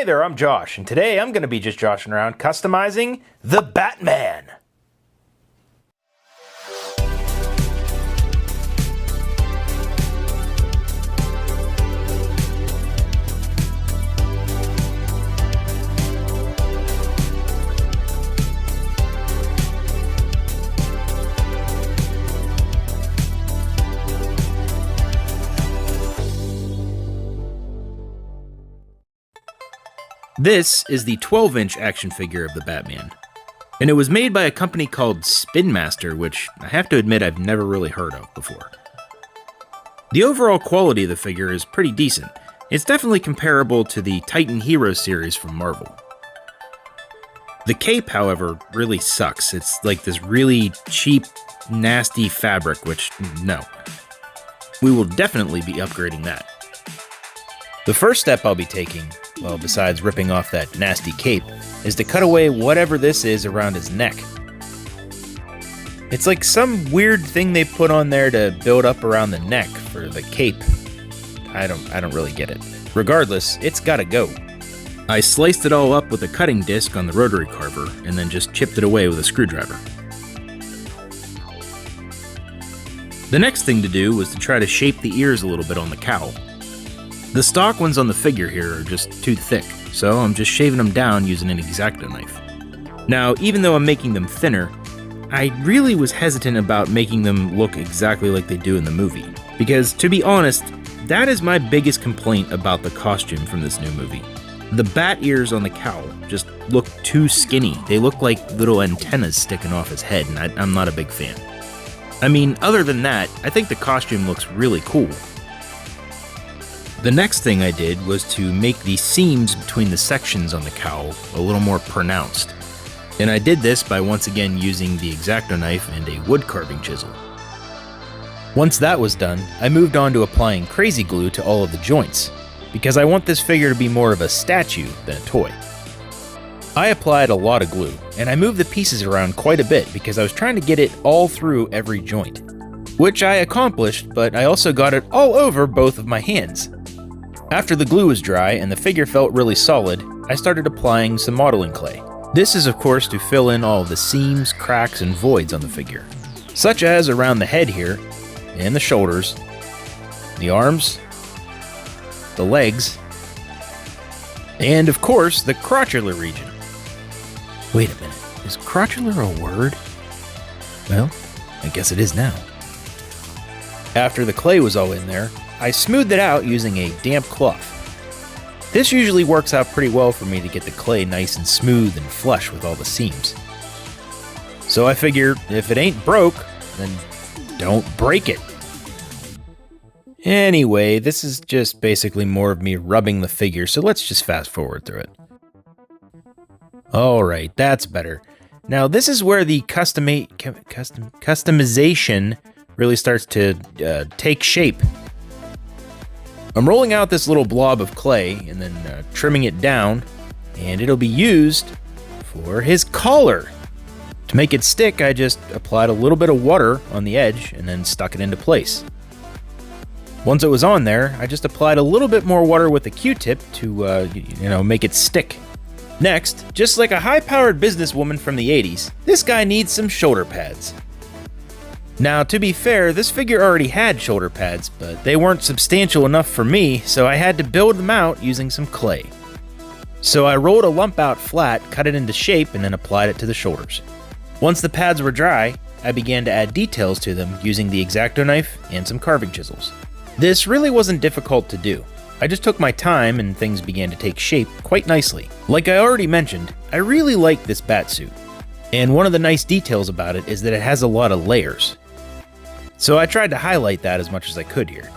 Hey there, I'm Josh, and today I'm going to be just joshing around customizing the Batman. This is the 12-inch action figure of the Batman, and it was made by a company called Spin Master, which I have to admit I've never really heard of before. The overall quality of the figure is pretty decent. It's definitely comparable to the Titan Hero series from Marvel. The cape, however, really sucks. It's like this really cheap, nasty fabric, which, no. We will definitely be upgrading that. The first step I'll be taking, well, besides ripping off that nasty cape, is to cut away whatever this is around his neck. It's like some weird thing they put on there to build up around the neck for the cape. I don't really get it. Regardless, it's gotta go. I sliced it all up with a cutting disc on the rotary carver, and then just chipped it away with a screwdriver. The next thing to do was to try to shape the ears a little bit on the cowl. The stock ones on the figure here are just too thick, so I'm just shaving them down using an X-Acto knife. Now, even though I'm making them thinner, I really was hesitant about making them look exactly like they do in the movie, because to be honest, that is my biggest complaint about the costume from this new movie. The bat ears on the cowl just look too skinny. They look like little antennas sticking off his head, and I'm not a big fan. I mean, other than that, I think the costume looks really cool. The next thing I did was to make the seams between the sections on the cowl a little more pronounced. And I did this by once again using the X-Acto knife and a wood carving chisel. Once that was done, I moved on to applying crazy glue to all of the joints, because I want this figure to be more of a statue than a toy. I applied a lot of glue, and I moved the pieces around quite a bit because I was trying to get it all through every joint. Which I accomplished, but I also got it all over both of my hands. After the glue was dry and the figure felt really solid, I started applying some modeling clay. This is of course to fill in all of the seams, cracks, and voids on the figure, such as around the head here, and the shoulders, the arms, the legs, and of course the crotchular region. Wait a minute, is crotchular a word? Well, I guess it is now. After the clay was all in there, I smoothed it out using a damp cloth. This usually works out pretty well for me to get the clay nice and smooth and flush with all the seams. So I figure if it ain't broke, then don't break it. Anyway, this is just basically more of me rubbing the figure, so let's just fast forward through it. Alright, that's better. Now this is where the customization really starts to take shape. I'm rolling out this little blob of clay and then trimming it down, and it'll be used for his collar. To make it stick, I just applied a little bit of water on the edge and then stuck it into place. Once it was on there, I just applied a little bit more water with a Q-tip to, make it stick. Next, just like a high-powered businesswoman from the 80s, this guy needs some shoulder pads. Now, to be fair, this figure already had shoulder pads, but they weren't substantial enough for me, so I had to build them out using some clay. So I rolled a lump out flat, cut it into shape, and then applied it to the shoulders. Once the pads were dry, I began to add details to them using the X-Acto knife and some carving chisels. This really wasn't difficult to do. I just took my time and things began to take shape quite nicely. Like I already mentioned, I really like this batsuit. And one of the nice details about it is that it has a lot of layers. So I tried to highlight that as much as I could here.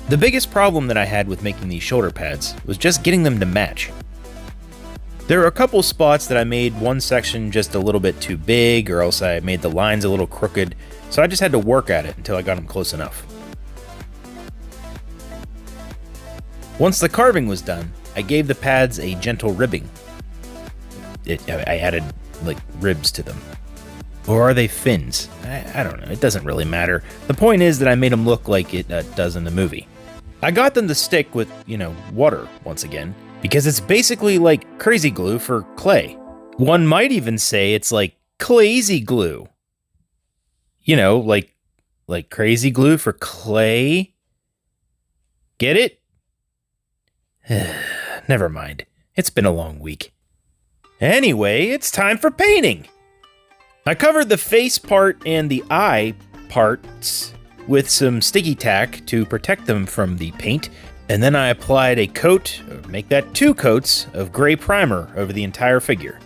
The biggest problem that I had with making these shoulder pads was just getting them to match. There are a couple spots that I made one section just a little bit too big, or else I made the lines a little crooked, so I just had to work at it until I got them close enough. Once the carving was done, I gave the pads a gentle ribbing. I added, ribs to them. Or are they fins? I don't know, it doesn't really matter. The point is that I made them look like it does in the movie. I got them to stick with, water once again, because it's basically like crazy glue for clay. One might even say it's like clazy glue. You know, like crazy glue for clay. Get it? Never mind. It's been a long week. Anyway, it's time for painting. I covered the face part and the eye parts with some sticky tack to protect them from the paint, and then I applied a coat, or make that 2 coats, of gray primer over the entire figure.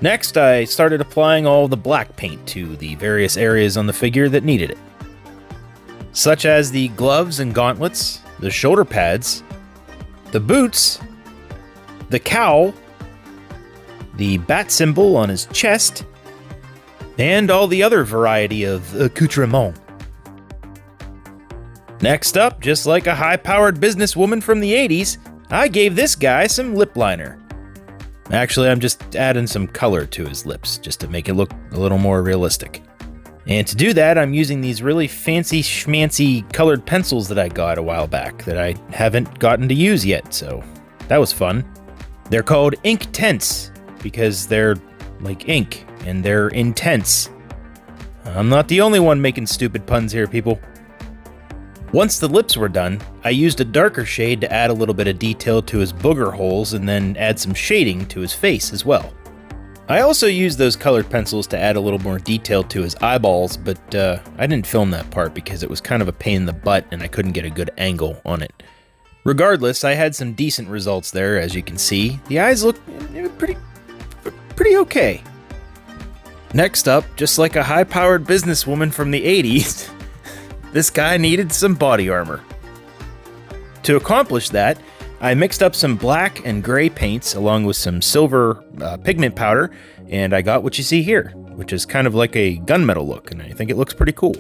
Next, I started applying all the black paint to the various areas on the figure that needed it, such as the gloves and gauntlets, the shoulder pads, the boots, the cowl, the bat symbol on his chest, and all the other variety of accoutrements. Next up, just like a high-powered businesswoman from the 80s, I gave this guy some lip liner. Actually, I'm just adding some color to his lips, just to make it look a little more realistic. And to do that, I'm using these really fancy schmancy colored pencils that I got a while back that I haven't gotten to use yet, so that was fun. They're called Ink Tense, because they're like ink, and they're intense. I'm not the only one making stupid puns here, people. Once the lips were done, I used a darker shade to add a little bit of detail to his booger holes and then add some shading to his face as well. I also used those colored pencils to add a little more detail to his eyeballs, but I didn't film that part because it was kind of a pain in the butt and I couldn't get a good angle on it. Regardless, I had some decent results there, as you can see. The eyes look pretty okay. Next up, just like a high-powered businesswoman from the 80s, this guy needed some body armor. To accomplish that, I mixed up some black and gray paints along with some silver pigment powder, and I got what you see here, which is kind of like a gunmetal look, and I think it looks pretty cool.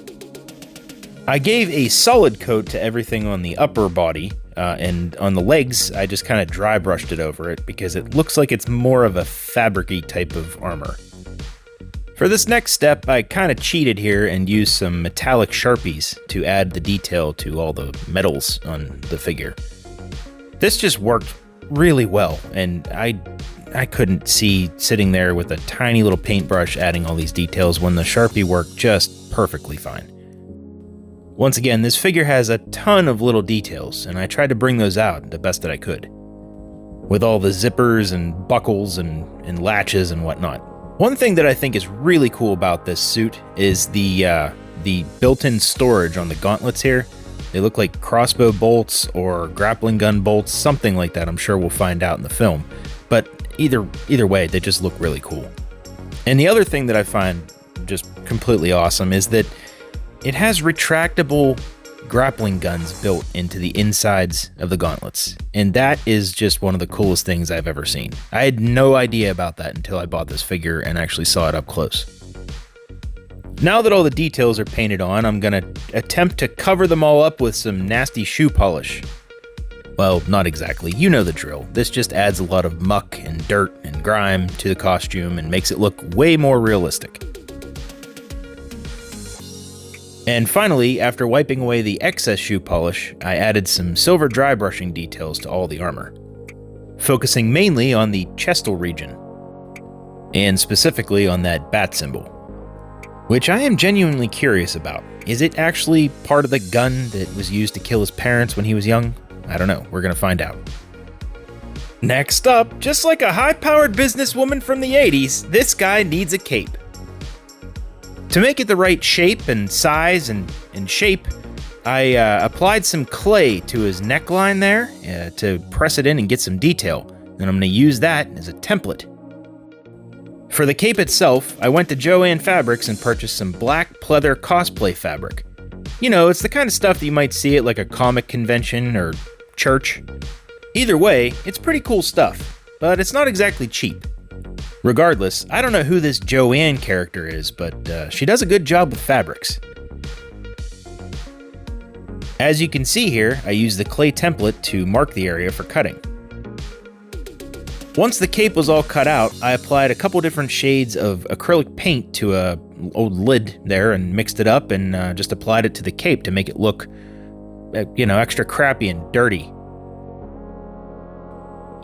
I gave a solid coat to everything on the upper body, and on the legs, I just kind of dry brushed it over it because it looks like it's more of a fabric-y type of armor. For this next step, I kind of cheated here and used some metallic Sharpies to add the detail to all the metals on the figure. This just worked really well, and I couldn't see sitting there with a tiny little paintbrush adding all these details when the Sharpie worked just perfectly fine. Once again, this figure has a ton of little details, and I tried to bring those out the best that I could, with all the zippers and buckles and latches and whatnot. One thing that I think is really cool about this suit is the built-in storage on the gauntlets here. They look like crossbow bolts or grappling gun bolts, something like that. I'm sure we'll find out in the film. But either way, they just look really cool. And the other thing that I find just completely awesome is that it has retractable grappling guns built into the insides of the gauntlets, and that is just one of the coolest things I've ever seen. I had no idea about that until I bought this figure and actually saw it up close. Now that all the details are painted on, I'm gonna attempt to cover them all up with some nasty shoe polish. Well, not exactly, you know the drill. This just adds a lot of muck and dirt and grime to the costume and makes it look way more realistic. And finally, after wiping away the excess shoe polish, I added some silver dry brushing details to all the armor, focusing mainly on the chestal region, and specifically on that bat symbol, which I am genuinely curious about. Is it actually part of the gun that was used to kill his parents when he was young? I don't know, we're gonna find out. Next up, just like a high-powered businesswoman from the 80s, this guy needs a cape. To make it the right shape and size and shape, I applied some clay to his neckline there to press it in and get some detail. And I'm going to use that as a template. For the cape itself, I went to Joann Fabrics and purchased some black pleather cosplay fabric. You know, it's the kind of stuff that you might see at like a comic convention or church. Either way, it's pretty cool stuff, but it's not exactly cheap. Regardless, I don't know who this Joann character is, but she does a good job with fabrics. As you can see here, I used the clay template to mark the area for cutting. Once the cape was all cut out, I applied a couple different shades of acrylic paint to an old lid there and mixed it up and just applied it to the cape to make it look, extra crappy and dirty.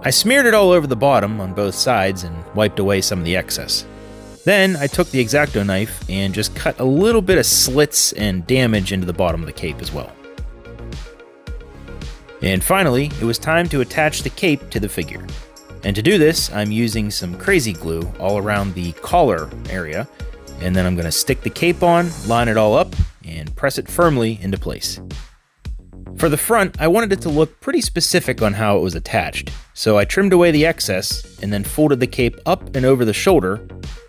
I smeared it all over the bottom on both sides and wiped away some of the excess. Then I took the X-Acto knife and just cut a little bit of slits and damage into the bottom of the cape as well. And finally, it was time to attach the cape to the figure. And to do this, I'm using some crazy glue all around the collar area, and then I'm going to stick the cape on, line it all up, and press it firmly into place. For the front, I wanted it to look pretty specific on how it was attached, so I trimmed away the excess and then folded the cape up and over the shoulder,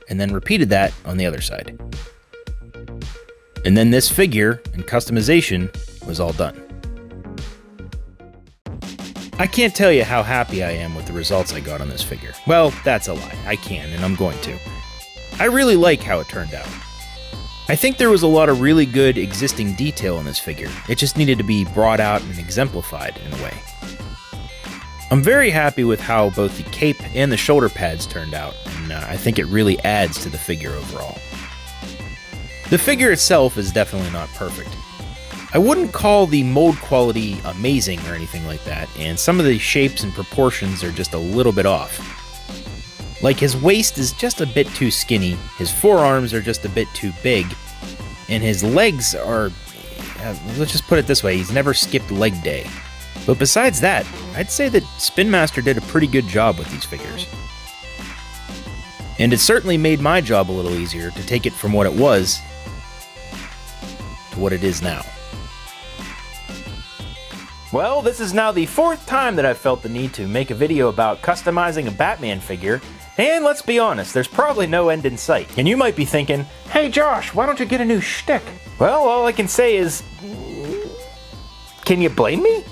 and then repeated that on the other side. And then this figure and customization was all done. I can't tell you how happy I am with the results I got on this figure. Well, that's a lie. I can, and I'm going to. I really like how it turned out. I think there was a lot of really good existing detail in this figure. It just needed to be brought out and exemplified in a way. I'm very happy with how both the cape and the shoulder pads turned out, and I think it really adds to the figure overall. The figure itself is definitely not perfect. I wouldn't call the mold quality amazing or anything like that, and some of the shapes and proportions are just a little bit off. Like his waist is just a bit too skinny, his forearms are just a bit too big, and his legs are, let's just put it this way, he's never skipped leg day. But besides that, I'd say that Spin Master did a pretty good job with these figures. And it certainly made my job a little easier to take it from what it was to what it is now. Well, this is now the 4th time that I've felt the need to make a video about customizing a Batman figure, and let's be honest, there's probably no end in sight. And you might be thinking, hey Josh, why don't you get a new shtick? Well, all I can say is, can you blame me?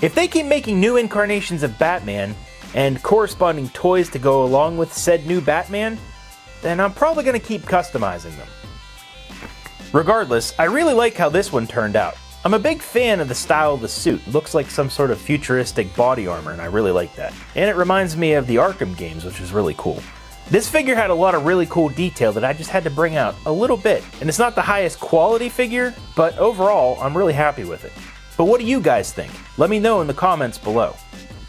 If they keep making new incarnations of Batman, and corresponding toys to go along with said new Batman, then I'm probably going to keep customizing them. Regardless, I really like how this one turned out. I'm a big fan of the style of the suit. It looks like some sort of futuristic body armor, and I really like that. And it reminds me of the Arkham games, which is really cool. This figure had a lot of really cool detail that I just had to bring out a little bit. And it's not the highest quality figure, but overall, I'm really happy with it. But what do you guys think? Let me know in the comments below.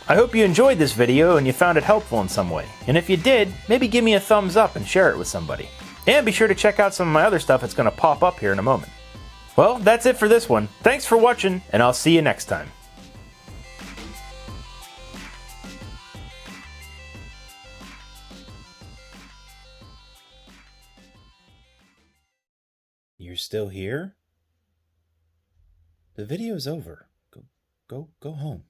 I hope you enjoyed this video and you found it helpful in some way. And if you did, maybe give me a thumbs up and share it with somebody. And be sure to check out some of my other stuff that's going to pop up here in a moment. Well, that's it for this one. Thanks for watching, and I'll see you next time. You're still here? The video's over. Go home.